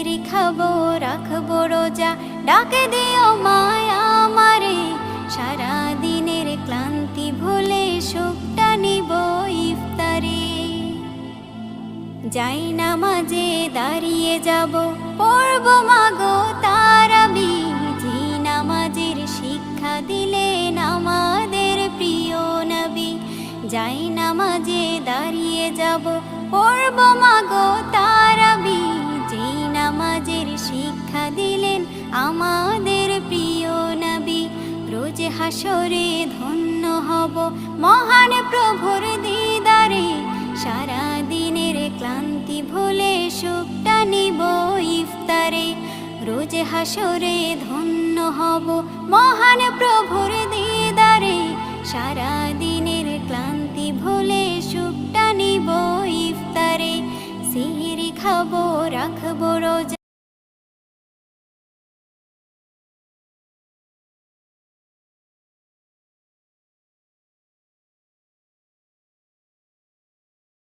খাবো রাখবো রোজা, ডাকে দিও মায়া আমারে। সারা দিনের ক্লান্তি ভুলে সুখটা নিব ইফতারে। যাই নামাজে দাঁড়িয়ে যাব, পড়ব মাগো তারাবি। যে নামাজের শিক্ষা দিলেন আমাদের প্রিয় নবী। যাই নামাজে দাঁড়িয়ে যাব, পড়ব মাগো তারাবি। যে নামাজের শিক্ষা দিলেন আমাদের প্রিয় নবী। রোজ হাসরে ধন্য হব মহান প্রভুর দিদারে। সারা দিনের ক্লান্তি ভুলে সুখটা নিব ইফতারে। রোজ হাসরে ধন্য হব মহান প্রভুর দিদারে। সারা দিনের ক্লান্তি ভুলে সুখটা নিব ইফতারে। সিহরি খাবো রাখবো রোজা,